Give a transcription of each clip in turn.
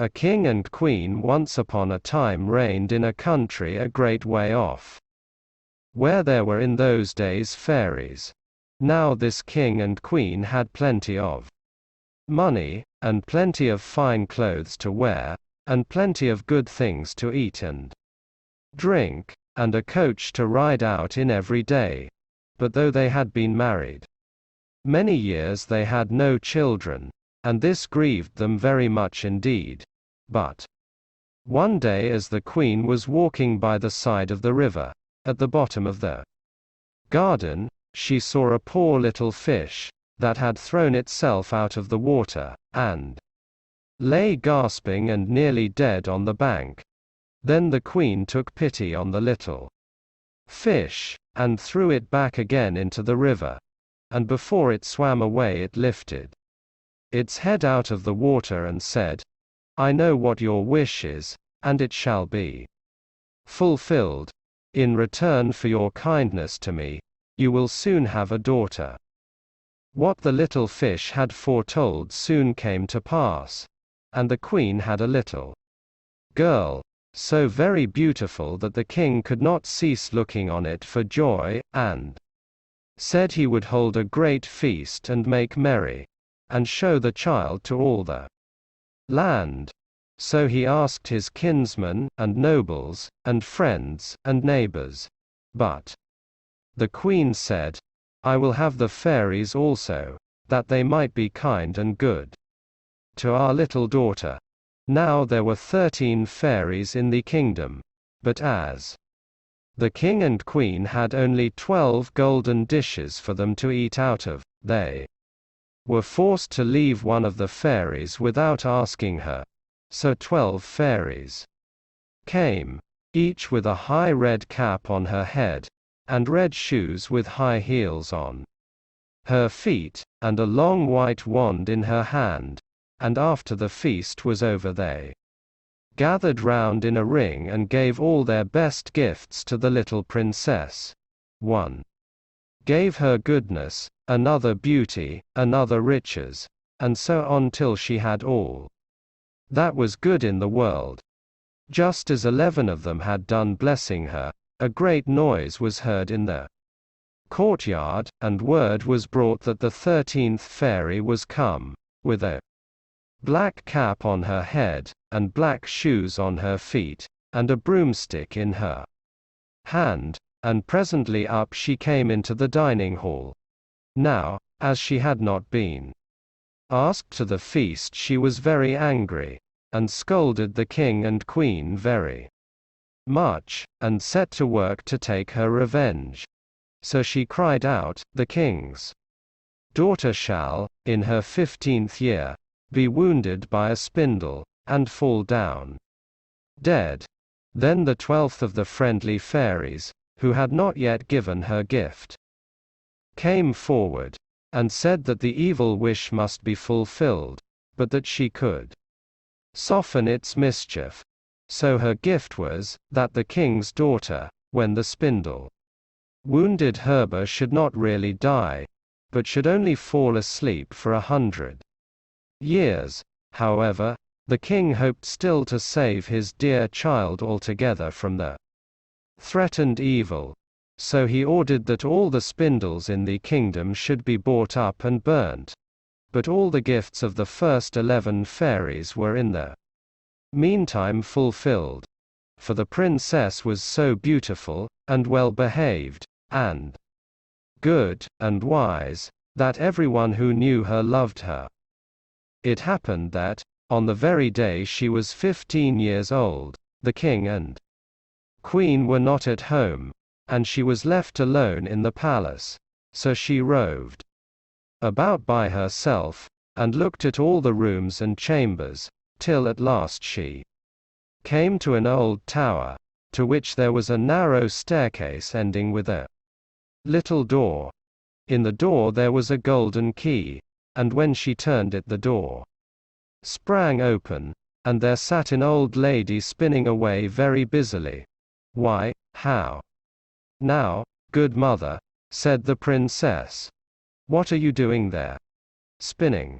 A king and queen once upon a time reigned in a country a great way off, where there were in those days fairies. Now this king and queen had plenty of money, and plenty of fine clothes to wear, and plenty of good things to eat and drink, and a coach to ride out in every day. But though they had been married many years, they had no children, and this grieved them very much indeed. But one day, as the queen was walking by the side of the river, at the bottom of the garden, she saw a poor little fish, that had thrown itself out of the water, and lay gasping and nearly dead on the bank. Then the queen took pity on the little fish, and threw it back again into the river, and before it swam away it lifted its head out of the water and said, "I know what your wish is, and it shall be fulfilled. In return for your kindness to me, you will soon have a daughter." What the little fish had foretold soon came to pass, and the queen had a little girl, so very beautiful that the king could not cease looking on it for joy, and said he would hold a great feast and make merry, and show the child to all the land. So he asked his kinsmen, and nobles, and friends, and neighbors. But the queen said, "I will have the fairies also, that they might be kind and good to our little daughter." Now there were 13 fairies in the kingdom, but as the king and queen had only 12 golden dishes for them to eat out of, they were forced to leave one of the fairies without asking her. So 12 fairies came, each with a high red cap on her head, and red shoes with high heels on her feet, and a long white wand in her hand. And after the feast was over, they gathered round in a ring and gave all their best gifts to the little princess. One gave her goodness, another beauty, another riches, and so on till she had all that was good in the world. Just as 11 of them had done blessing her, a great noise was heard in the courtyard, and word was brought that the 13th fairy was come, with a black cap on her head, and black shoes on her feet, and a broomstick in her hand, and presently up she came into the dining hall. Now, as she had not been asked to the feast, she was very angry, and scolded the king and queen very much, and set to work to take her revenge. So she cried out, "The king's daughter shall, in her 15th year, be wounded by a spindle, and fall down dead." Then the 12th of the friendly fairies, who had not yet given her gift, came forward, and said that the evil wish must be fulfilled, but that she could soften its mischief. So her gift was, that the king's daughter, when the spindle wounded her, should not really die, but should only fall asleep for 100 years. However, the king hoped still to save his dear child altogether from the threatened evil. So he ordered that all the spindles in the kingdom should be bought up and burnt. But all the gifts of the first 11 fairies were in the meantime fulfilled. For the princess was so beautiful, and well behaved, and good, and wise, that everyone who knew her loved her. It happened that, on the very day she was 15 years old, the king and queen were not at home, and she was left alone in the palace. So she roved about by herself, and looked at all the rooms and chambers, till at last she came to an old tower, to which there was a narrow staircase ending with a little door. In the door there was a golden key, and when she turned it the door sprang open, and there sat an old lady spinning away very busily. "Why, how now, good mother," said the princess. "What are you doing there?" "Spinning,"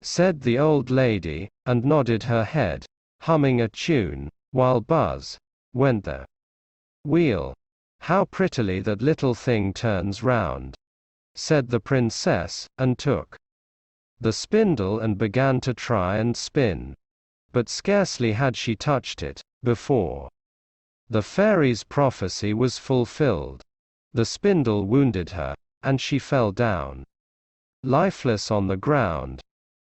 said the old lady, and nodded her head, humming a tune, while buzz went the wheel. How prettily that little thing turns round, said the princess, and took the spindle and began to try and spin. But scarcely had she touched it, before the fairy's prophecy was fulfilled. The spindle wounded her, and she fell down, lifeless on the ground.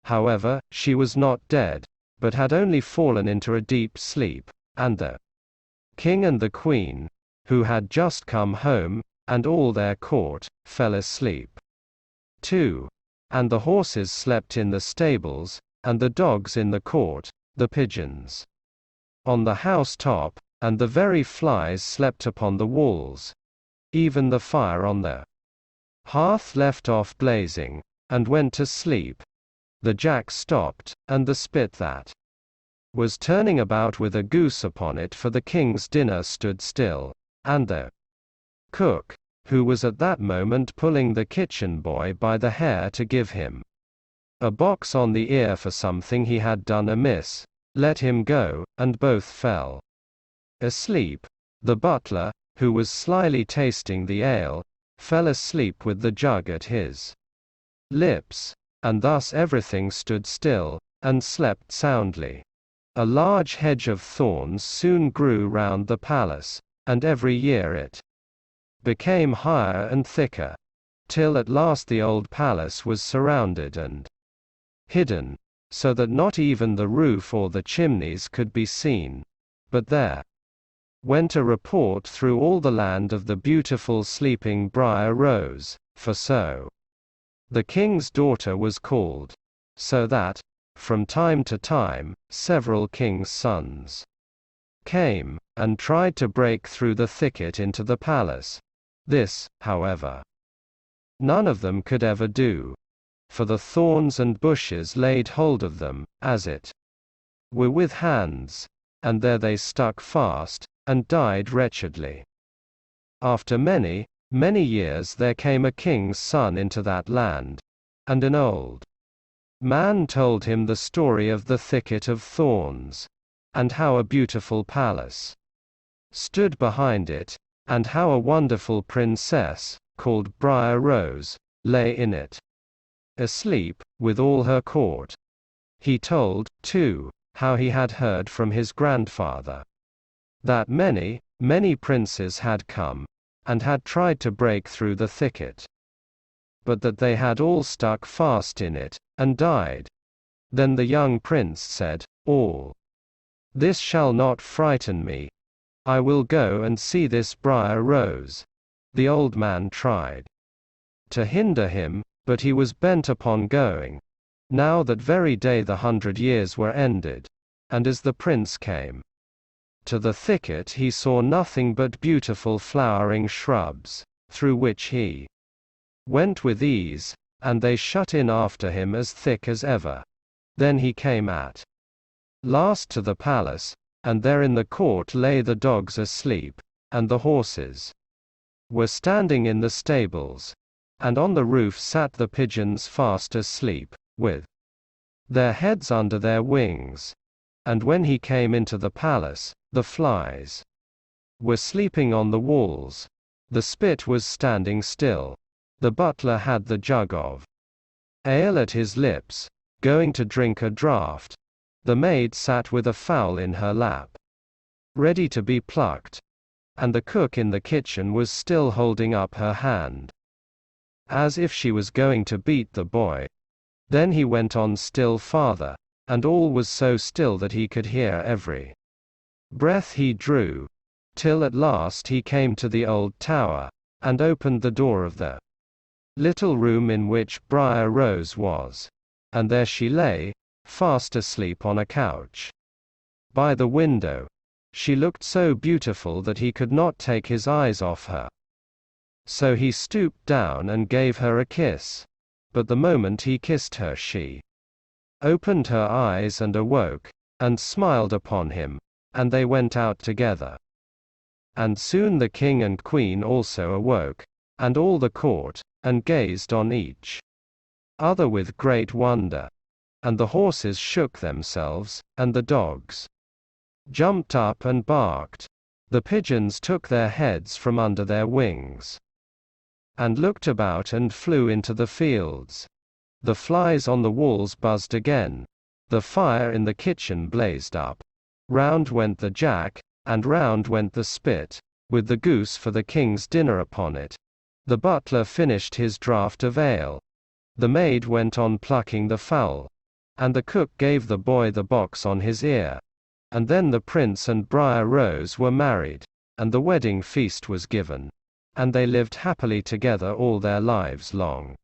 However, she was not dead, but had only fallen into a deep sleep, and the king and the queen, who had just come home, and all their court, fell asleep too. And the horses slept in the stables, and the dogs in the court, the pigeons on the house top, and the very flies slept upon the walls. Even the fire on the hearth left off blazing, and went to sleep. The jack stopped, and the spit that was turning about with a goose upon it for the king's dinner stood still, and the cook, who was at that moment pulling the kitchen boy by the hair to give him a box on the ear for something he had done amiss, let him go, and both fell asleep. The butler, who was slyly tasting the ale, fell asleep with the jug at his lips, and thus everything stood still, and slept soundly. A large hedge of thorns soon grew round the palace, and every year it became higher and thicker, till at last the old palace was surrounded and hidden, so that not even the roof or the chimneys could be seen. But there went a report through all the land of the beautiful sleeping Briar Rose, for so the king's daughter was called, so that, from time to time, several king's sons came, and tried to break through the thicket into the palace. This, however, none of them could ever do, for the thorns and bushes laid hold of them, as it were with hands, and there they stuck fast, and died wretchedly. After many, many years there came a king's son into that land, and an old man told him the story of the thicket of thorns, and how a beautiful palace stood behind it, and how a wonderful princess, called Briar Rose, lay in it, asleep, with all her court. He told, too, how he had heard from his grandfather that many, many princes had come, and had tried to break through the thicket, but that they had all stuck fast in it, and died. Then the young prince said, "All this shall not frighten me. I will go and see this Briar Rose." The old man tried to hinder him, but he was bent upon going. Now that very day the 100 years were ended, and as the prince came to the thicket he saw nothing but beautiful flowering shrubs, through which he went with ease, and they shut in after him as thick as ever. Then he came at last to the palace, and there in the court lay the dogs asleep, and the horses were standing in the stables, and on the roof sat the pigeons fast asleep, with their heads under their wings. And when he came into the palace, the flies were sleeping on the walls. The spit was standing still. The butler had the jug of ale at his lips, going to drink a draught. The maid sat with a fowl in her lap, ready to be plucked. And the cook in the kitchen was still holding up her hand, as if she was going to beat the boy. Then he went on still farther, and all was so still that he could hear every breath he drew, till at last he came to the old tower, and opened the door of the little room in which Briar Rose was. And there she lay, fast asleep on a couch by the window. She looked so beautiful that he could not take his eyes off her. So he stooped down and gave her a kiss. But the moment he kissed her she opened her eyes and awoke, and smiled upon him, and they went out together. And soon the king and queen also awoke, and all the court, and gazed on each other with great wonder. and the horses shook themselves, and the dogs jumped up and barked. The pigeons took their heads from under their wings, and looked about and flew into the fields. The flies on the walls buzzed again. The fire in the kitchen blazed up. Round went the jack, and round went the spit, with the goose for the king's dinner upon it. The butler finished his draught of ale. The maid went on plucking the fowl, and the cook gave the boy the box on his ear. And then the prince and Briar Rose were married, and the wedding feast was given, and they lived happily together all their lives long.